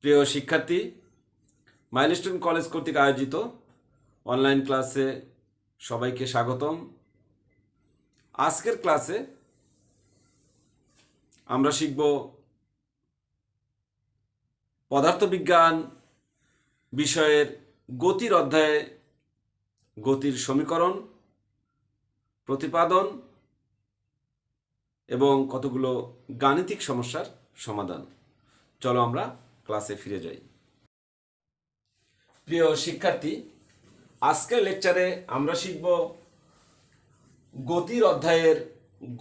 প্রিয় শিক্ষার্থী, milestone college কর্তৃক আয়োজিত অনলাইন ক্লাসে সবাইকে স্বাগতম। আজকের ক্লাসে আমরা শিখব পদার্থবিজ্ঞান বিষয়ের গতির অধ্যায়ে গতির সমীকরণ, প্রতিপাদন এবং কতগুলো গাণিতিক সমস্যার সমাধান। চলো আমরা ক্লাসে ফিরে যাই। প্রিয় শিক্ষার্থী, আজকের লেকচারে আমরা শিখব গতির অধ্যায়ের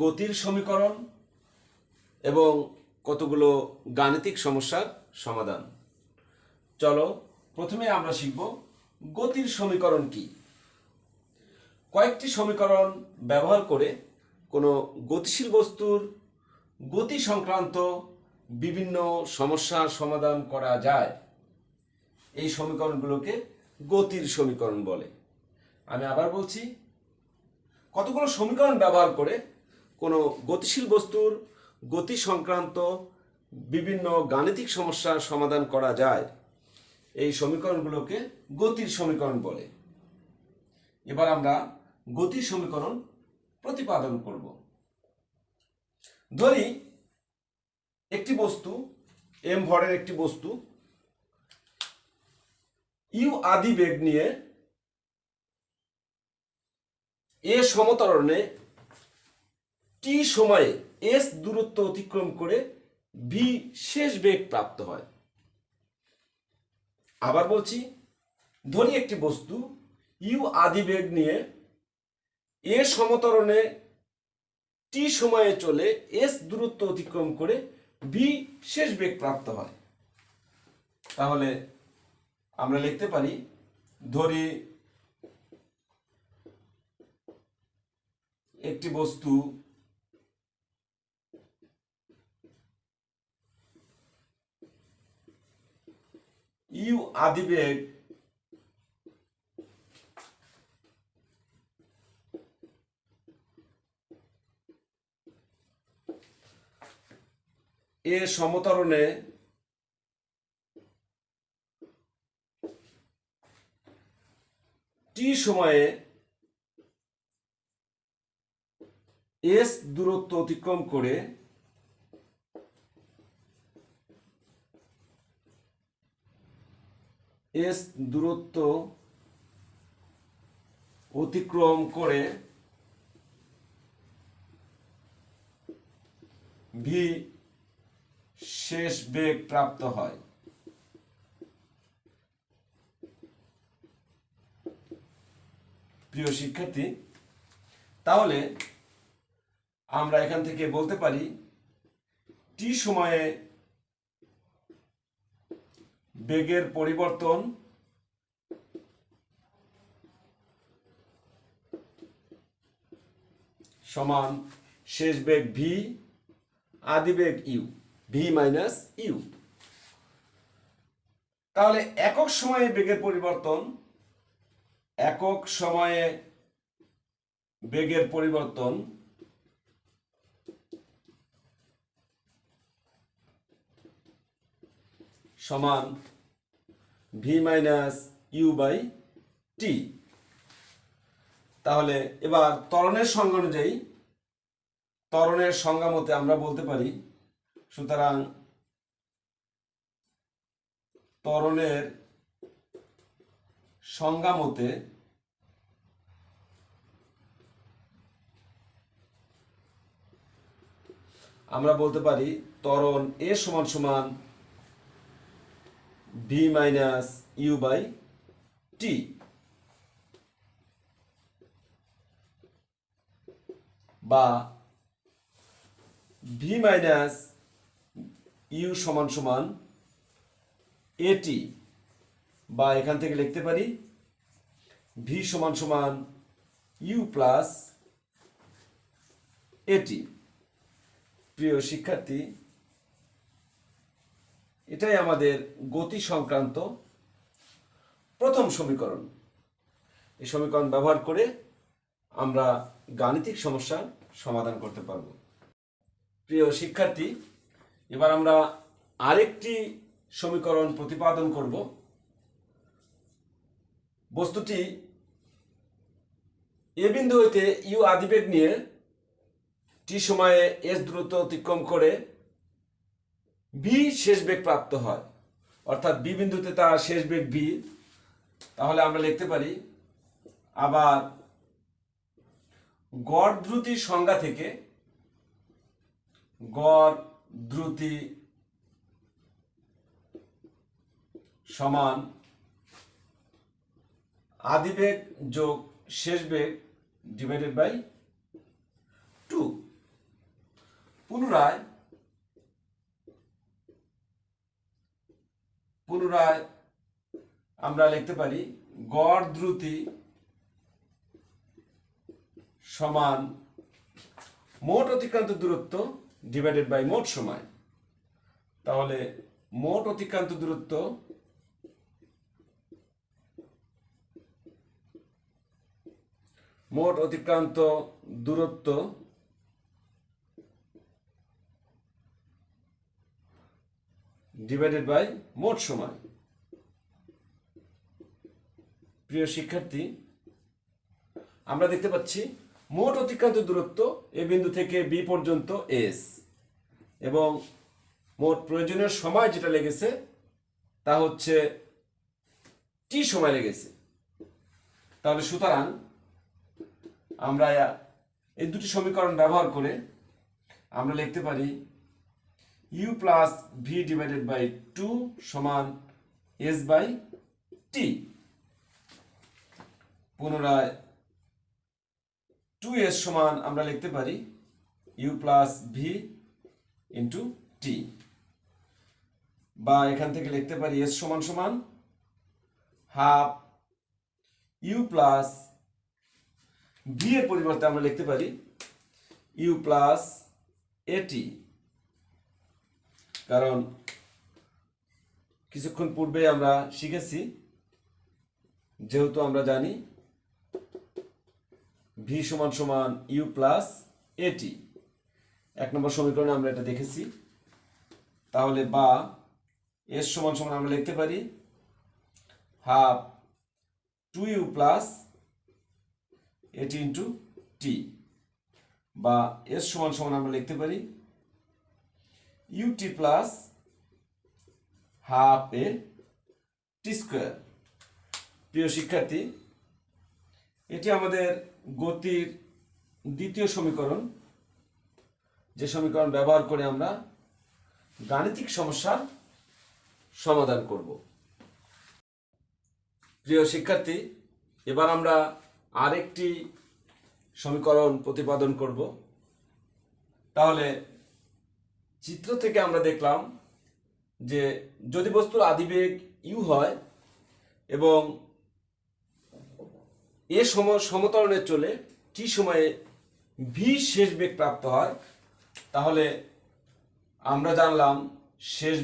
গতির সমীকরণ এবং কতগুলো গাণিতিক সমস্যার সমাধান। চলো প্রথমে আমরা শিখব গতির সমীকরণ কি। কয়েকটি সমীকরণ ব্যবহার করে কোনো গতিশীল বস্তুর গতি সংক্রান্ত বিভিন্ন সমস্যার সমাধান করা যায়। এই সমীকরণগুলোকে গতির সমীকরণ বলে। আমি আবার বলছি, কতগুলো সমীকরণ ব্যবহার করে কোনো গতিশীল বস্তুর গতি সংক্রান্ত বিভিন্ন গাণিতিক সমস্যার সমাধান করা যায়। এই সমীকরণগুলোকে গতির সমীকরণ বলে। এবার আমরা গতির সমীকরণ প্রতিপাদন করব। ধরি একটি বস্তু, m ভরের একটি বস্তু u আদি বেগ নিয়ে a সমতরণে t সময়ে s দূরত্ব অতিক্রম করে v শেষ বেগ প্রাপ্ত হয়। আবার বলছি, ধরি একটি বস্তু u আদি বেগ নিয়ে a সমতরণে t সময়ে চলে s দূরত্ব অতিক্রম করে v শেষ বেগ প্রাপ্ত হয়। তাহলে আমরা লিখতে পারি, ধরি একটি বস্তু u আদি বেগ এ সমতরণে t সময়ে s দূরত্ব অতিক্রম করে s দূরত্ব অতিক্রম করে v শেষ বেগ প্রাপ্ত হয়। প্রিয় শিক্ষার্থী, তাহলে আমরা এখান থেকে বলতে পারি t সময়ে বেগের পরিবর্তন সমান শেষ বেগ v আদি বেগ u, v মাইনাস u। তাহলে একক সময়ে বেগের পরিবর্তন, একক সময়ে বেগের পরিবর্তন সমান v minus u by t। তাহলে এবার ত্বরণের সংজ্ঞা অনুযায়ী, ত্বরণের সংজ্ঞা মতে আমরা বলতে পারি, সুতরাং ত্বরণের সংজ্ঞা মতে আমরা বলতে পারি ত্বরণ a সমান সমান v minus u by t, বা v মাইনাস u সমান সমান at, বা এখান থেকে লিখতে পারি v সমান সমান u প্লাস at। প্রিয় শিক্ষার্থী, এটাই আমাদের গতি সংক্রান্ত প্রথম সমীকরণ। এই সমীকরণ ব্যবহার করে আমরা গাণিতিক সমস্যার সমাধান করতে পারব। প্রিয় শিক্ষার্থী, এবার আমরা আরেকটি সমীকরণ প্রতিপাদন করব। বস্তুটি এ বিন্দু হইতে ইউ আদিবেগ নিয়ে টি সময়ে এস দূরত্ব অতিক্রম করে বি শেষ বেগ প্রাপ্ত হয়, অর্থাৎ বি বিন্দুতে তার শেষ বেগ বি। তাহলে আমরা লিখতে পারি আবার গড় দ্রুতির সংজ্ঞা থেকে গড় দ্রুতি সমান আদিবেগ যোগ শেষ বেগ ডিভাইডেড বাই 2। পুনরায় আমরা লিখতে পারি গড় দ্রুতি সমান মোট অতিক্রান্ত দূরত্ব ডিভাইডেড বাই মোট সময়। তাহলে মোট অতিক্রান্ত দূরত্ব ডিভাইডেড বাই মোট সময়। প্রিয় শিক্ষার্থী, আমরা দেখতে পাচ্ছি মোট অতিক্রান্ত দূরত্ব এ বিন্দু থেকে বি পর্যন্ত এস, এবং মোট প্রয়োজনীয় সময় যেটা লেগেছে তা হচ্ছে টি সময় লেগেছে। তাহলে সুতরাং আমরা এই দুটি সমীকরণ ব্যবহার করে আমরা লিখতে পারি u plus v divided by 2 সমান এস বাই টি। পুনরায় 2s সমান আমরা লিখতে পারি u plus V into T, বা এখান থেকে লিখতে পারি এস সমান সমান হাফ ইউ প্লাস ভি এর পরিবর্তে আমরা লিখতে পারি ইউ প্লাস এটি, কারণ কিছুক্ষণ পূর্বে আমরা শিখেছি, যেহেতু আমরা জানি ভি সমান সমান ইউ প্লাস এটি, 1 নম্বর সমীকরণে আমরা এটা দেখেছি। তাহলে বা এস সমান সমান আমরা লিখতে পারি half 2u plus a t into T, বা এস সমান সমান আমরা লিখতে পারি ইউটি প্লাস হাফ এ টি স্কোয়ার। প্রিয় শিক্ষার্থী, এটি আমাদের গতির দ্বিতীয় সমীকরণ, যে সমীকরণ ব্যবহার করে আমরা গাণিতিক সমস্যার সমাধান করব। প্রিয় শিক্ষার্থী, এবার আমরা আরেকটি সমীকরণ প্রতিপাদন করব। তাহলে চিত্র থেকে আমরা দেখলাম যে যদি বস্তুর আদিবেগ ইউ হয় এবং এ সমতরণে চলে টি সময়ে ভি শেষ বেগ প্রাপ্ত হয়, তাহলে আমরা জানলাম শেষ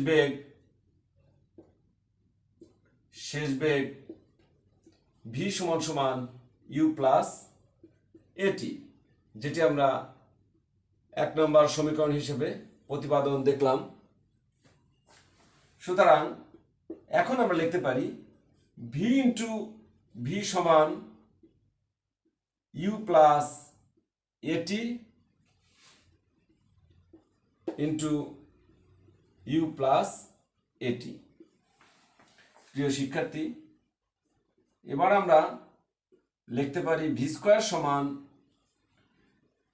বেগ ভি সমান সমান ইউ প্লাস এটি, যেটি আমরা 1 নম্বর সমীকরণ হিসেবে প্রতিপাদন দেখলাম। সুতরাং এখন আমরা লিখতে পারি ভি ইন্টু ভি সমান u plus a t into u plus a t. প্রিয় শিক্ষার্থী, এবার আমরা লিখতে পারি ভি স্কোয়ার সমান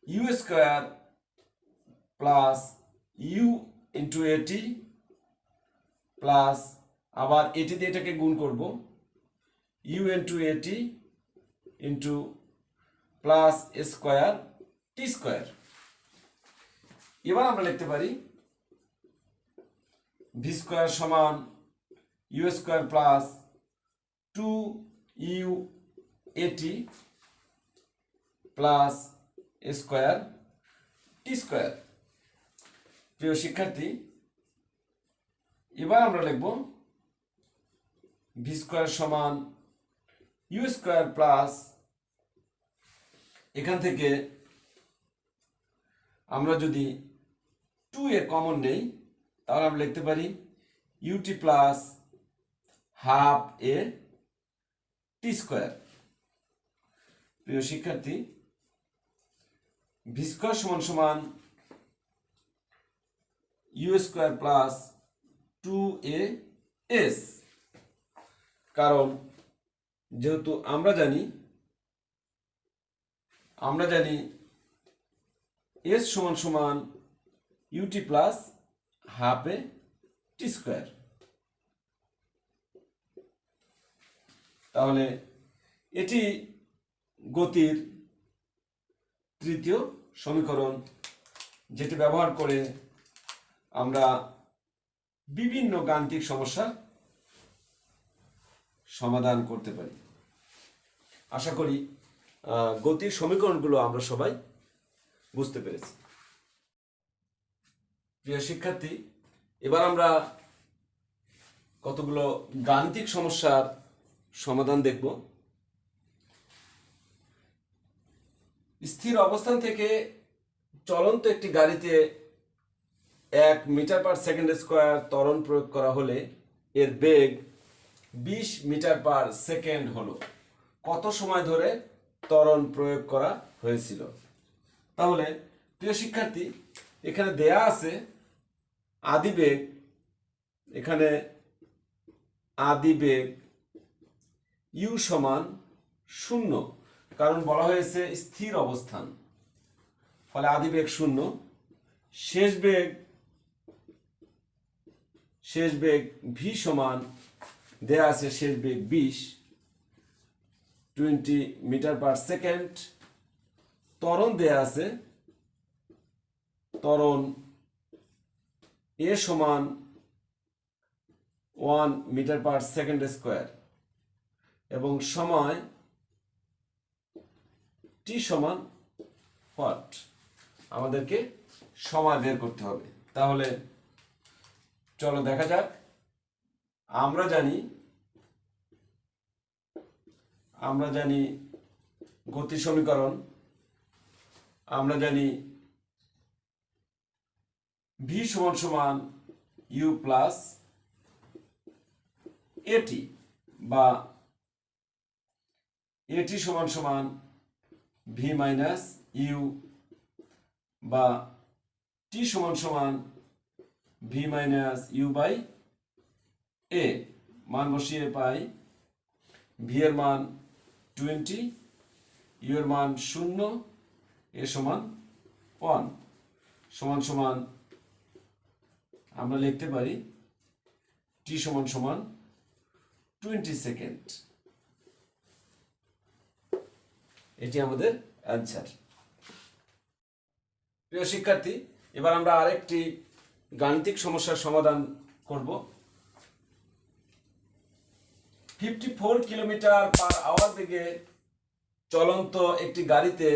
u square plus u into a t plus, আবার এটি দিয়ে এটাকে গুণ করব, u into a t into plus square t square. এবার আমরা লিখতে পারি ভি স্কোয়ার সমান u square plus 2u a t plus square t square. প্রিয় শিক্ষার্থী, এবার আমরা লিখব ভি স্কোয়ার সমান ইউ স্কোয়ার প্লাস, এখান থেকে আমরা যদি 2 এর কমন নেই তাহলে আমরা লিখতে পারি ইউটি প্লাস হাফ এ টি স্কোয়ার। প্রিয় শিক্ষার্থী, ভি স্কোয়ার সমান সমান ইউ স্কোয়ার প্লাস 2as, কারণ যেহেতু আমরা জানি এস সমান সমান ইউটি প্লাস হাফ এ টি স্কোয়ার। তাহলে এটি গতির তৃতীয় সমীকরণ, যেটি ব্যবহার করে আমরা বিভিন্ন গাণিতিক সমস্যা সমাধান করতে পারি। আশা করি গতির সমীকরণগুলো আমরা সবাই বুঝতে পেরেছি। প্রিয় শিক্ষার্থী, এবার আমরা কতগুলো গাণিতিক সমস্যার সমাধান দেখব। স্থির অবস্থান থেকে চলন্ত একটি গাড়িতে 1 মিটার পার সেকেন্ড স্কোয়ার ত্বরণ প্রয়োগ করা হলে এর বেগ 20 মিটার পার সেকেন্ড হলো। কত সময় ধরে ত্বরণ প্রয়োগ করা হয়েছিল? তাহলে প্রিয় শিক্ষার্থী, এখানে দেয়া আছে আদিবেগ, এখানে আদিবেগ ইউ সমান 0, কারণ বলা হয়েছে স্থির অবস্থান, ফলে আদিবেগ 0। শেষ বেগ ভি সমান দেয়া আছে শেষ বেগ 20 মিটার পার সেকেন্ড। ত্বরণ দেয়া আছে, ত্বরণ এ সমান 1 মিটার পার সেকেন্ড স্কোয়ার এবং সময় টি সমান হোয়াট? আমাদেরকে সময় বের করতে হবে। তাহলে চলো দেখা যাক। আমরা জানি গতি সমীকরণ, আমরা জানি ভি সমান সমান ইউ প্লাস এটি, বা এটি সমান সমান ভি মাইনাস ইউ, বা টি সমান সমান ভি মাইনাস ইউ বাই এ। মান বসিয়ে পাই ভি এর মান 20, ইউ এর মান 0, এ সমান 1, সমান সমান আমরা লিখতে পারি টি সমান সমান 20 সেকেন্ড। এটি আমাদের অ্যান্সার। প্রিয় শিক্ষার্থী, এবার আমরা আরেকটি গাণিতিক সমস্যার সমাধান করব। 54 কিলোমিটার পার আওয়ার বেগে চলন্ত একটি গাড়িতে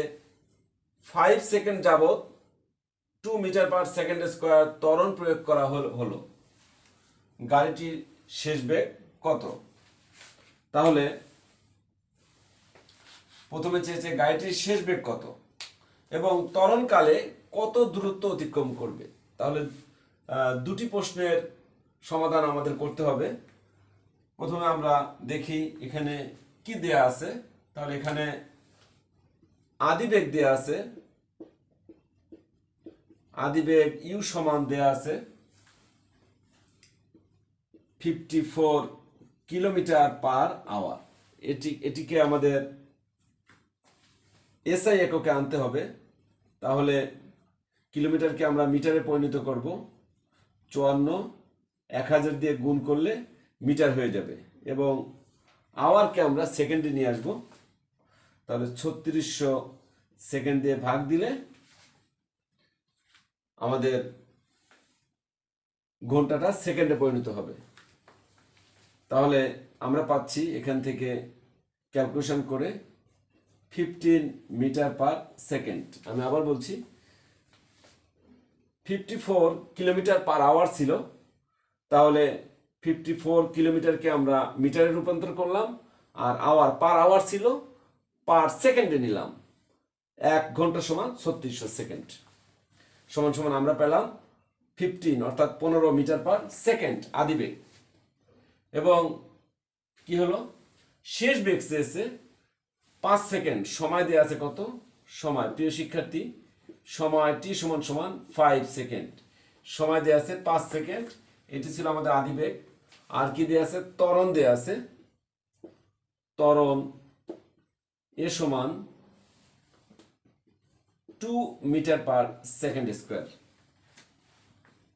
5 সেকেন্ড যাবত 2 মিটার পার সেকেন্ড স্কোয়ার ত্বরণ প্রয়োগ করা হলো। গাড়িটির শেষ বেগ কত? তাহলে প্রথমে চেয়েছে গাড়িটির শেষ বেগ কত এবং ত্বরণকালে কত দূরত্ব অতিক্রম করবে। তাহলে দুটি প্রশ্নের সমাধান আমাদের করতে হবে। প্রথমে আমরা দেখি এখানে কি দেয়া আছে। তাহলে এখানে আদিবেগ দেয়া আছে, আদিবেগ ইউ সমান দেয়া আছে 54 কিলোমিটার পার আওয়ার। এটিকে আমাদের এসআই এককে আনতে হবে। তাহলে কিলোমিটারকে আমরা মিটারে পরিণত করব। 54 1000 দিয়ে গুণ করলে মিটার হয়ে যাবে এবং আওয়ারকে আমরা সেকেন্ডে নিয়ে আসব। তাহলে 3600 সেকেন্ড দিয়ে ভাগ দিলে আমাদের ঘন্টাটা সেকেন্ডে পরিণত হবে। তাহলে আমরা পাচ্ছি এখান থেকে ক্যালকুলেশন করে 15 মিটার পার সেকেন্ড। আমি আবার বলছি 54 কিলোমিটার পার আওয়ার ছিল, তাহলে 54 কিলোমিটারকে আমরা মিটারে রূপান্তর করলাম, আর পার আওয়ার ছিল পার সেকেন্ডে নিলাম। 1 ঘন্টা সমান 3600 সেকেন্ড সমান সমান আমরা পেলাম 15 অর্থাৎ 15 মিটার পার সেকেন্ড আদিবেগ। এবং কি হলো, শেষ বেগ চেয়েছে 5 সেকেন্ড, সময় দেওয়া আছে কত, সময় প্রিয় শিক্ষার্থী সময় টি সমান সমান 5 সেকেন্ড, সময় দেওয়া আছে 5 সেকেন্ড। এটি ছিল আমাদের আদিবেগ। আর কি দেওয়া আছে, ত্বরণ দেওয়া আছে, ত্বরণ এ সমান 2 মিটার পার সেকেন্ড স্কোয়ার।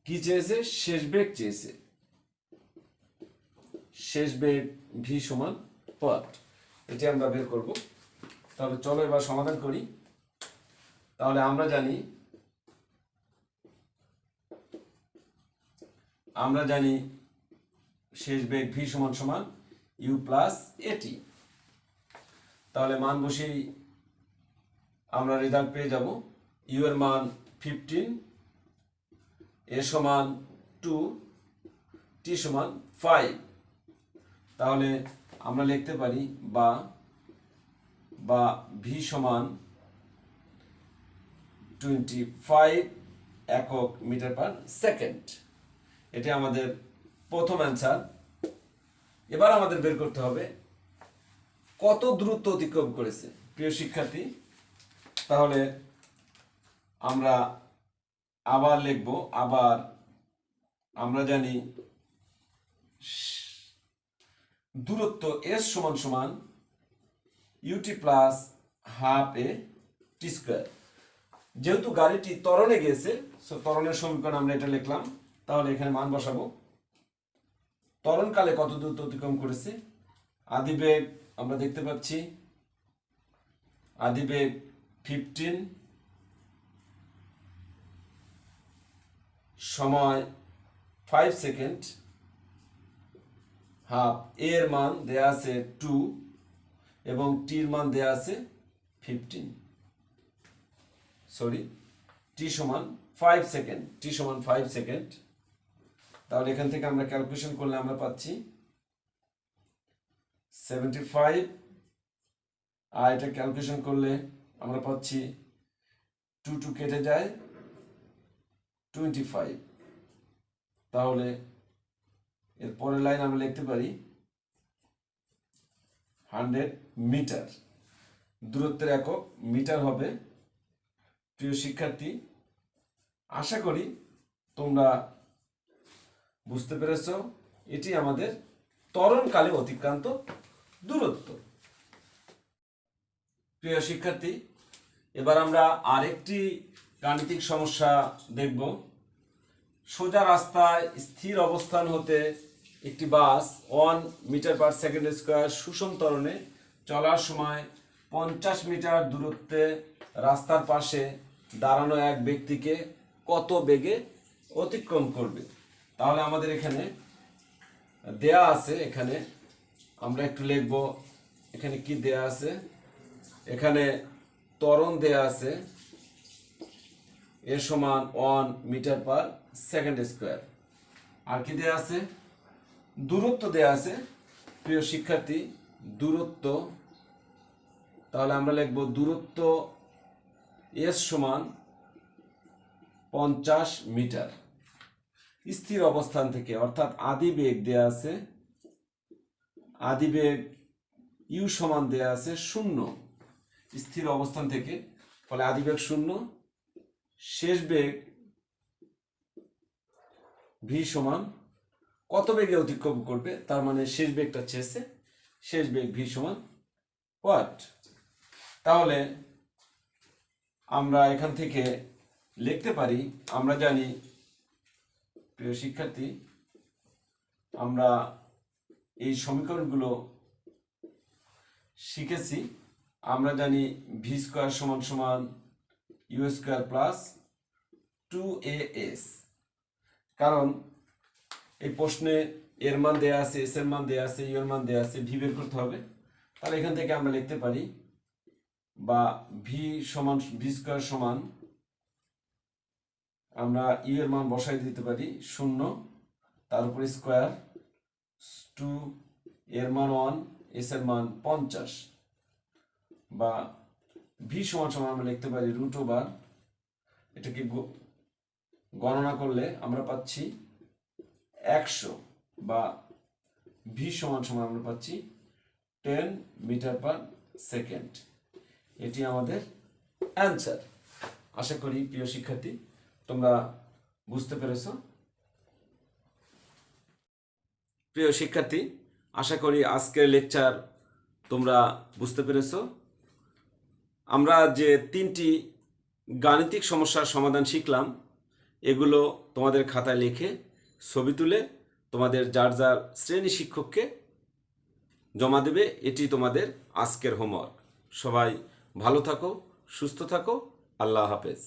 কি চেয়েছে, শেষ বেগ চেয়েছে, শেষ বেগ ভি সমান হোয়াট, এটি আমরা বের করব। তাহলে চলো এবার সমাধান করি। তাহলে আমরা জানি শেষ বেগ ভি সমান সমান ইউ প্লাস এটি। তাহলে মান বসেই আমরা রেজাল্ট পেয়ে যাব। ইউ এর মান 15, এ সমান 2, টি সমান 5। তাহলে আমরা লিখতে পারি বা ভি সমান 25 একক মিটার পার সেকেন্ড। এটি আমাদের প্রথম অ্যান্সার। এবার আমাদের বের করতে হবে কত দূরত্ব অতিক্রম করেছে প্রিয় শিক্ষার্থী। তাহলে আমরা আবার লিখব, আবার আমরা জানি দূরত্ব এস সমান সমান ইউটি প্লাস হাফ এ টি স্কোয়ার। যেহেতু গাড়িটি ত্বরণে গিয়েছে, ত্বরণের সমীকরণ আমরা এটা লিখলাম। তাহলে এখানে মান বসাবো। ত্বরণকালে কত দূরত্ব অতিক্রম করেছে, আদিবেগ আমরা দেখতে পাচ্ছি, আদিবেগ 15, সময় 5 সেকেন্ড, হাফ এর মান দেয়া আছে 2 এবং টির মান দেয়া আছে 15, সরি টি সমান 5 সেকেন্ড, টি সমান 5 সেকেন্ড। তাহলে এখান থেকে আমরা ক্যালকুলেশন করলে আমরা পাচ্ছি 75, আর এটা ক্যালকুলেশন করলে আমরা পাচ্ছি 2 কেটে যায় 25। তাহলে এর পরের লাইন আমরা লিখতে পারি 100 মিটার। দূরত্বের একক মিটার হবে। প্রিয় শিক্ষার্থী, আশা করি তোমরা বুঝতে পেরেছ এটি আমাদের ত্বরণকালে অতিক্রান্ত দূরত্ব। প্রিয় শিক্ষার্থী, এবার আমরা আরেকটি গাণিতিক সমস্যা দেখব। সোজা রাস্তায় স্থির অবস্থান হতে একটি বাস 1 মিটার পার সেকেন্ড স্কোয়ার সুষম ত্বরণে চলার সময় 50 মিটার দূরত্বে রাস্তার পাশে দাঁড়ানো এক ব্যক্তিকে কত বেগে অতিক্রম করবে। তাহলে আমাদের এখানে দেয়া আছে, এখানে আমরা একটু লিখব। এখানে কি দেয়া আছে, এখানে ত্বরণ দেয়া আছে এর সমান 1 মিটার পার সেকেন্ড স্কোয়ার। আর কি দেয়া আছে, দূরত্ব দেয়া আছে। প্রিয় শিক্ষার্থী, দূরত্ব, তাহলে আমরা লিখব দূরত্ব এস সমান 50 মিটার স্থির অবস্থান থেকে, অর্থাৎ আদিবেগ দেয়া আছে, আদিবেগ ইউ সমান দেয়া আছে 0 স্থির অবস্থান থেকে, ফলে আদিবেগ 0, শেষ বেগ ভি সমান কত বেগে অতিক্রম করবে, তার মানে শেষ বেগটা চেয়েছে, শেষ বেগ ভি সমান হোয়াট। তাহলে আমরা এখান থেকে লিখতে পারি, আমরা জানি প্রিয় শিক্ষার্থী, আমরা এই সমীকরণগুলো শিখেছি। আমরা জানি ভি স্কোয়ার সমান সমান ইউ স্কোয়ার প্লাস 2as, কারণ এই প্রশ্নে এর মান দেয়া আছে, এস এর মান দেয়া আছে, ইউ এর মান দেয়া আছে, ভি বের করতে হবে। তাহলে এখান থেকে আমরা লিখতে পারি বা ভি সমান ভি স্কোয়ার সমান, আমরা ইউ এর মান বসাই দিতে পারি 0, তার উপরে স্কোয়ার, 2 এর মান 1, এস এর মান 50, বা ভি সমান সমান আমরা লিখতে পারি √, এটাকে গণনা করলে আমরা পাচ্ছি 100 বা ভি সমান সমান আমরা পাচ্ছি 10 মিটার পার সেকেন্ড। এটি আমাদের অ্যান্সার। আশা করি প্রিয় শিক্ষার্থী তোমরা বুঝতে পেরেছো। প্রিয় শিক্ষার্থী, আশা করি আজকের লেকচার তোমরা বুঝতে পেরেছো। আমরা যে 3টি গাণিতিক সমস্যার সমাধান শিখলাম, এগুলো তোমাদের খাতায় লিখে ছবি তুলে তোমাদের যার যার শ্রেণী শিক্ষককে জমা দেবে। এটি তোমাদের আজকের হোমওয়ার্ক। সবাই ভালো থাকো, সুস্থ থাকো। আল্লাহ হাফেজ।